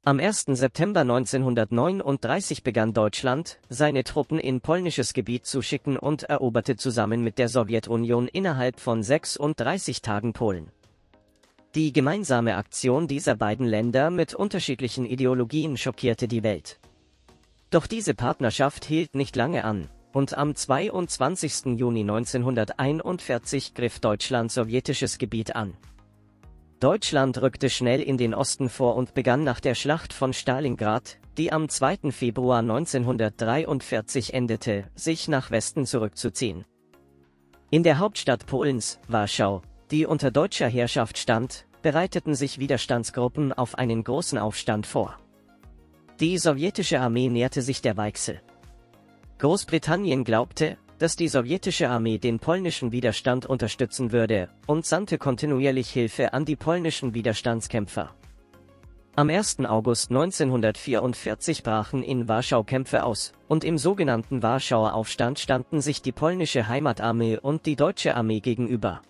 Am 1. September 1939 begann Deutschland, seine Truppen in polnisches Gebiet zu schicken und eroberte zusammen mit der Sowjetunion innerhalb von 36 Tagen Polen. Die gemeinsame Aktion dieser beiden Länder mit unterschiedlichen Ideologien schockierte die Welt. Doch diese Partnerschaft hielt nicht lange an, und am 22. Juni 1941 griff Deutschland sowjetisches Gebiet an. Deutschland rückte schnell in den Osten vor und begann nach der Schlacht von Stalingrad, die am 2. Februar 1943 endete, sich nach Westen zurückzuziehen. In der Hauptstadt Polens, Warschau, die unter deutscher Herrschaft stand, bereiteten sich Widerstandsgruppen auf einen großen Aufstand vor. Die sowjetische Armee näherte sich der Weichsel. Großbritannien glaubte, dass die sowjetische Armee den polnischen Widerstand unterstützen würde, und sandte kontinuierlich Hilfe an die polnischen Widerstandskämpfer. Am 1. August 1944 brachen in Warschau Kämpfe aus, und im sogenannten Warschauer Aufstand standen sich die polnische Heimatarmee und die deutsche Armee gegenüber.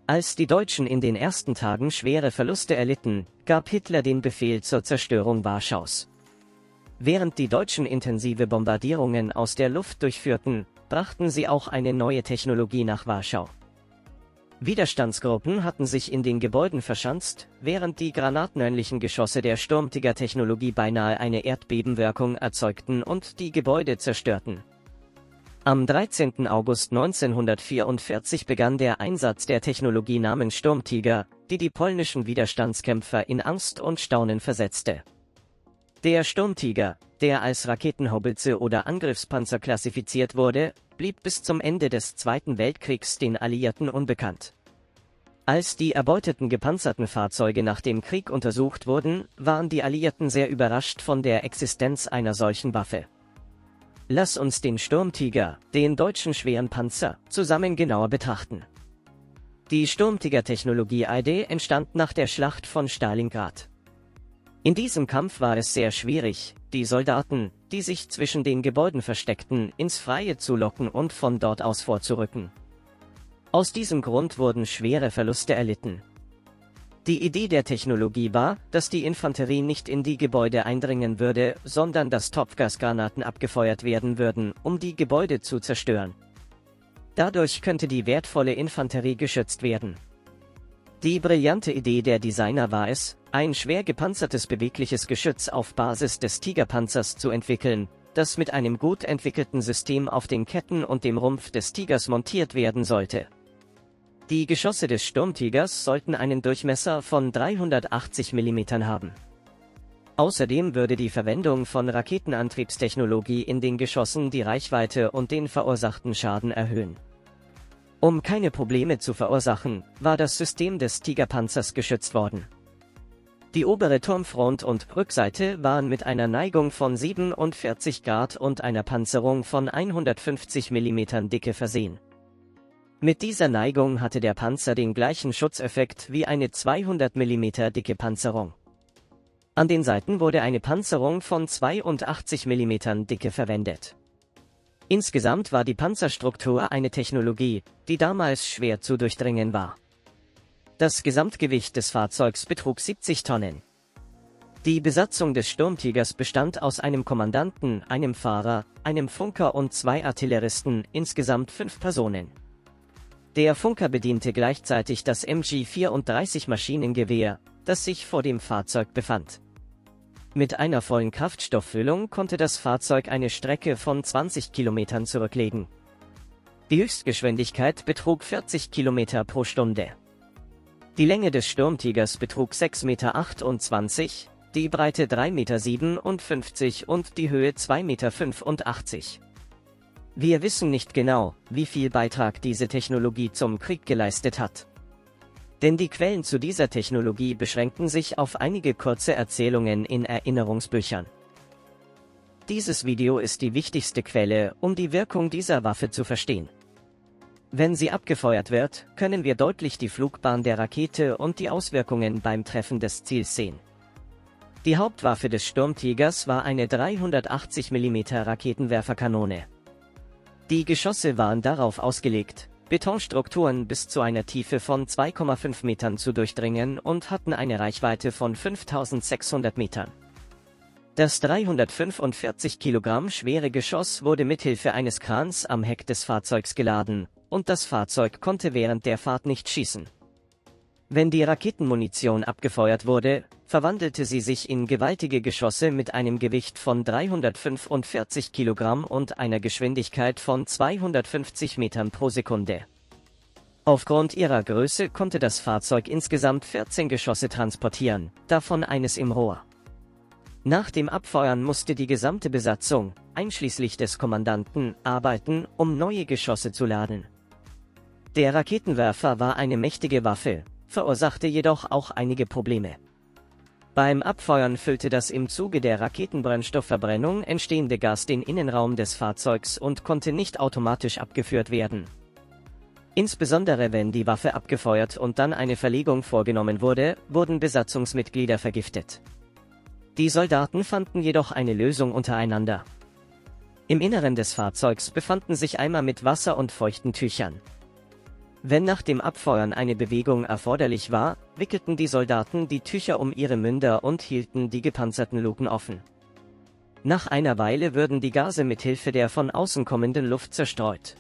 Als die Deutschen in den ersten Tagen schwere Verluste erlitten, gab Hitler den Befehl zur Zerstörung Warschaus. Während die Deutschen intensive Bombardierungen aus der Luft durchführten, brachten sie auch eine neue Technologie nach Warschau. Widerstandsgruppen hatten sich in den Gebäuden verschanzt, während die granatenähnlichen Geschosse der Sturmtiger-Technologie beinahe eine Erdbebenwirkung erzeugten und die Gebäude zerstörten. Am 13. August 1944 begann der Einsatz der Technologie namens Sturmtiger, die die polnischen Widerstandskämpfer in Angst und Staunen versetzte. Der Sturmtiger, der als Raketenhaubitze oder Angriffspanzer klassifiziert wurde, blieb bis zum Ende des Zweiten Weltkriegs den Alliierten unbekannt. Als die erbeuteten gepanzerten Fahrzeuge nach dem Krieg untersucht wurden, waren die Alliierten sehr überrascht von der Existenz einer solchen Waffe. Lass uns den Sturmtiger, den deutschen schweren Panzer, zusammen genauer betrachten. Die Sturmtiger-Technologie ID entstand nach der Schlacht von Stalingrad. In diesem Kampf war es sehr schwierig, die Soldaten, die sich zwischen den Gebäuden versteckten, ins Freie zu locken und von dort aus vorzurücken. Aus diesem Grund wurden schwere Verluste erlitten. Die Idee der Technologie war, dass die Infanterie nicht in die Gebäude eindringen würde, sondern dass Topfgasgranaten abgefeuert werden würden, um die Gebäude zu zerstören. Dadurch könnte die wertvolle Infanterie geschützt werden. Die brillante Idee der Designer war es, ein schwer gepanzertes bewegliches Geschütz auf Basis des Tigerpanzers zu entwickeln, das mit einem gut entwickelten System auf den Ketten und dem Rumpf des Tigers montiert werden sollte. Die Geschosse des Sturmtigers sollten einen Durchmesser von 380 mm haben. Außerdem würde die Verwendung von Raketenantriebstechnologie in den Geschossen die Reichweite und den verursachten Schaden erhöhen. Um keine Probleme zu verursachen, war das System des Tigerpanzers geschützt worden. Die obere Turmfront und Rückseite waren mit einer Neigung von 47 Grad und einer Panzerung von 150 mm Dicke versehen. Mit dieser Neigung hatte der Panzer den gleichen Schutzeffekt wie eine 200 mm dicke Panzerung. An den Seiten wurde eine Panzerung von 82 mm Dicke verwendet. Insgesamt war die Panzerstruktur eine Technologie, die damals schwer zu durchdringen war. Das Gesamtgewicht des Fahrzeugs betrug 70 Tonnen. Die Besatzung des Sturmtigers bestand aus einem Kommandanten, einem Fahrer, einem Funker und 2 Artilleristen, insgesamt 5 Personen. Der Funker bediente gleichzeitig das MG-34 Maschinengewehr, das sich vor dem Fahrzeug befand. Mit einer vollen Kraftstofffüllung konnte das Fahrzeug eine Strecke von 20 Kilometern zurücklegen. Die Höchstgeschwindigkeit betrug 40 Kilometer pro Stunde. Die Länge des Sturmtigers betrug 6,28 Meter, die Breite 3,57 Meter und die Höhe 2,85 Meter. Wir wissen nicht genau, wie viel Beitrag diese Technologie zum Krieg geleistet hat. Denn die Quellen zu dieser Technologie beschränken sich auf einige kurze Erzählungen in Erinnerungsbüchern. Dieses Video ist die wichtigste Quelle, um die Wirkung dieser Waffe zu verstehen. Wenn sie abgefeuert wird, können wir deutlich die Flugbahn der Rakete und die Auswirkungen beim Treffen des Ziels sehen. Die Hauptwaffe des Sturmtigers war eine 380 mm Raketenwerferkanone. Die Geschosse waren darauf ausgelegt, Betonstrukturen bis zu einer Tiefe von 2,5 Metern zu durchdringen und hatten eine Reichweite von 5600 Metern. Das 345 Kilogramm schwere Geschoss wurde mithilfe eines Krans am Heck des Fahrzeugs geladen, und das Fahrzeug konnte während der Fahrt nicht schießen. Wenn die Raketenmunition abgefeuert wurde, verwandelte sie sich in gewaltige Geschosse mit einem Gewicht von 345 Kilogramm und einer Geschwindigkeit von 250 Metern pro Sekunde. Aufgrund ihrer Größe konnte das Fahrzeug insgesamt 14 Geschosse transportieren, davon eines im Rohr. Nach dem Abfeuern musste die gesamte Besatzung, einschließlich des Kommandanten, arbeiten, um neue Geschosse zu laden. Der Raketenwerfer war eine mächtige Waffe, verursachte jedoch auch einige Probleme. Beim Abfeuern füllte das im Zuge der Raketenbrennstoffverbrennung entstehende Gas den Innenraum des Fahrzeugs und konnte nicht automatisch abgeführt werden. Insbesondere wenn die Waffe abgefeuert und dann eine Verlegung vorgenommen wurde, wurden Besatzungsmitglieder vergiftet. Die Soldaten fanden jedoch eine Lösung untereinander. Im Inneren des Fahrzeugs befanden sich Eimer mit Wasser und feuchten Tüchern. Wenn nach dem Abfeuern eine Bewegung erforderlich war, wickelten die Soldaten die Tücher um ihre Münder und hielten die gepanzerten Luken offen. Nach einer Weile würden die Gase mit Hilfe der von außen kommenden Luft zerstreut.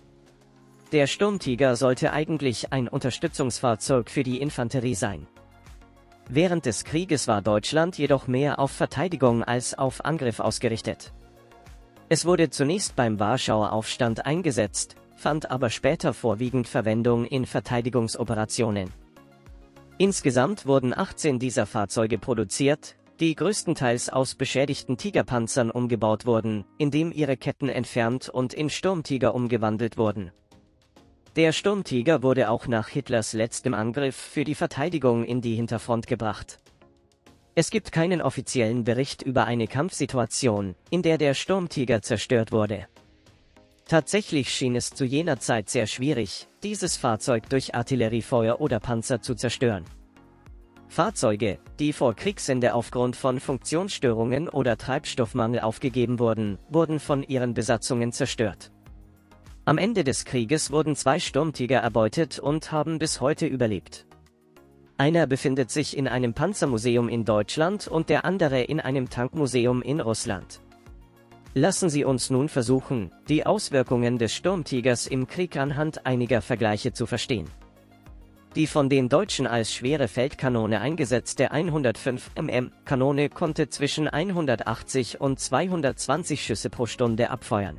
Der Sturmtiger sollte eigentlich ein Unterstützungsfahrzeug für die Infanterie sein. Während des Krieges war Deutschland jedoch mehr auf Verteidigung als auf Angriff ausgerichtet. Es wurde zunächst beim Warschauer Aufstand eingesetzt, fand aber später vorwiegend Verwendung in Verteidigungsoperationen. Insgesamt wurden 18 dieser Fahrzeuge produziert, die größtenteils aus beschädigten Tigerpanzern umgebaut wurden, indem ihre Ketten entfernt und in Sturmtiger umgewandelt wurden. Der Sturmtiger wurde auch nach Hitlers letztem Angriff für die Verteidigung in die Hinterfront gebracht. Es gibt keinen offiziellen Bericht über eine Kampfsituation, in der der Sturmtiger zerstört wurde. Tatsächlich schien es zu jener Zeit sehr schwierig, dieses Fahrzeug durch Artilleriefeuer oder Panzer zu zerstören. Fahrzeuge, die vor Kriegsende aufgrund von Funktionsstörungen oder Treibstoffmangel aufgegeben wurden, wurden von ihren Besatzungen zerstört. Am Ende des Krieges wurden 2 Sturmtiger erbeutet und haben bis heute überlebt. Einer befindet sich in einem Panzermuseum in Deutschland und der andere in einem Tankmuseum in Russland. Lassen Sie uns nun versuchen, die Auswirkungen des Sturmtigers im Krieg anhand einiger Vergleiche zu verstehen. Die von den Deutschen als schwere Feldkanone eingesetzte 105 mm Kanone konnte zwischen 180 und 220 Schüsse pro Stunde abfeuern.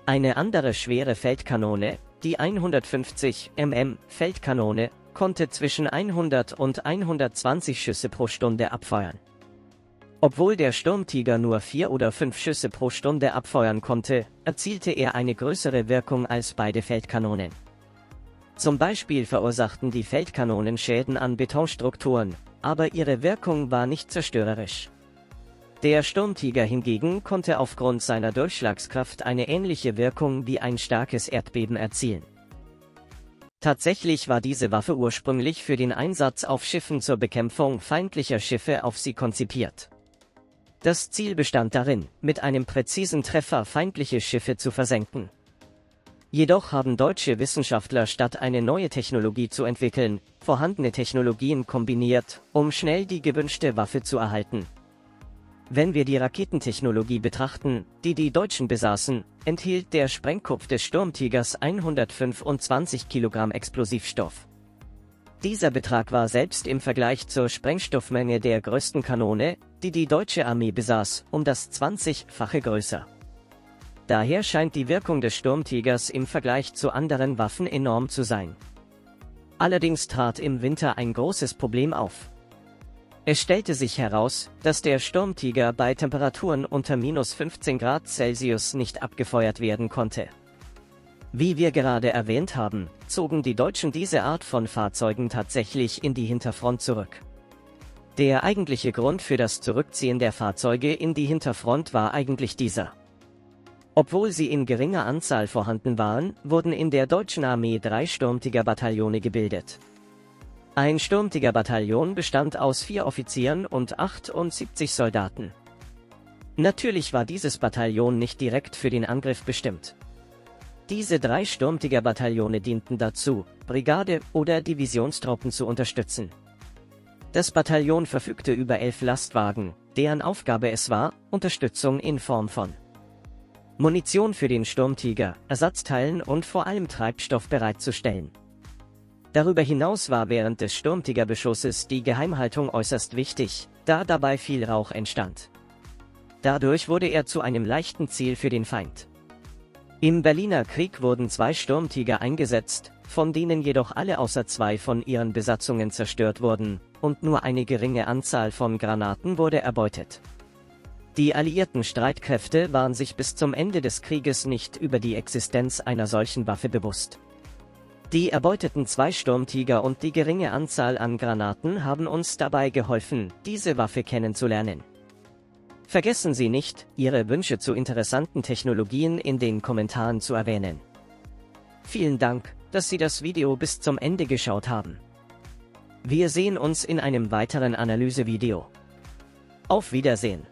Eine andere schwere Feldkanone, die 150 mm Feldkanone, konnte zwischen 100 und 120 Schüsse pro Stunde abfeuern. Obwohl der Sturmtiger nur 4 oder 5 Schüsse pro Stunde abfeuern konnte, erzielte er eine größere Wirkung als beide Feldkanonen. Zum Beispiel verursachten die Feldkanonen Schäden an Betonstrukturen, aber ihre Wirkung war nicht zerstörerisch. Der Sturmtiger hingegen konnte aufgrund seiner Durchschlagskraft eine ähnliche Wirkung wie ein starkes Erdbeben erzielen. Tatsächlich war diese Waffe ursprünglich für den Einsatz auf Schiffen zur Bekämpfung feindlicher Schiffe auf sie konzipiert. Das Ziel bestand darin, mit einem präzisen Treffer feindliche Schiffe zu versenken. Jedoch haben deutsche Wissenschaftler statt eine neue Technologie zu entwickeln, vorhandene Technologien kombiniert, um schnell die gewünschte Waffe zu erhalten. Wenn wir die Raketentechnologie betrachten, die die Deutschen besaßen, enthielt der Sprengkopf des Sturmtigers 125 Kilogramm Explosivstoff. Dieser Betrag war selbst im Vergleich zur Sprengstoffmenge der größten Kanone, die die deutsche Armee besaß, um das 20-fache größer. Daher scheint die Wirkung des Sturmtigers im Vergleich zu anderen Waffen enorm zu sein. Allerdings trat im Winter ein großes Problem auf. Es stellte sich heraus, dass der Sturmtiger bei Temperaturen unter -15 Grad Celsius nicht abgefeuert werden konnte. Wie wir gerade erwähnt haben, zogen die Deutschen diese Art von Fahrzeugen tatsächlich in die Hinterfront zurück. Der eigentliche Grund für das Zurückziehen der Fahrzeuge in die Hinterfront war eigentlich dieser. Obwohl sie in geringer Anzahl vorhanden waren, wurden in der deutschen Armee 3 Sturmtigerbataillone gebildet. Ein Sturmtigerbataillon bestand aus 4 Offizieren und 78 Soldaten. Natürlich war dieses Bataillon nicht direkt für den Angriff bestimmt. Diese 3 Sturmtiger-Bataillone dienten dazu, Brigade- oder Divisionstruppen zu unterstützen. Das Bataillon verfügte über 11 Lastwagen, deren Aufgabe es war, Unterstützung in Form von Munition für den Sturmtiger, Ersatzteilen und vor allem Treibstoff bereitzustellen. Darüber hinaus war während des Sturmtigerbeschusses die Geheimhaltung äußerst wichtig, da dabei viel Rauch entstand. Dadurch wurde er zu einem leichten Ziel für den Feind. Im Berliner Krieg wurden 2 Sturmtiger eingesetzt, von denen jedoch alle außer 2 von ihren Besatzungen zerstört wurden, und nur eine geringe Anzahl von Granaten wurde erbeutet. Die alliierten Streitkräfte waren sich bis zum Ende des Krieges nicht über die Existenz einer solchen Waffe bewusst. Die erbeuteten 2 Sturmtiger und die geringe Anzahl an Granaten haben uns dabei geholfen, diese Waffe kennenzulernen. Vergessen Sie nicht, Ihre Wünsche zu interessanten Technologien in den Kommentaren zu erwähnen. Vielen Dank, dass Sie das Video bis zum Ende geschaut haben. Wir sehen uns in einem weiteren Analysevideo. Auf Wiedersehen.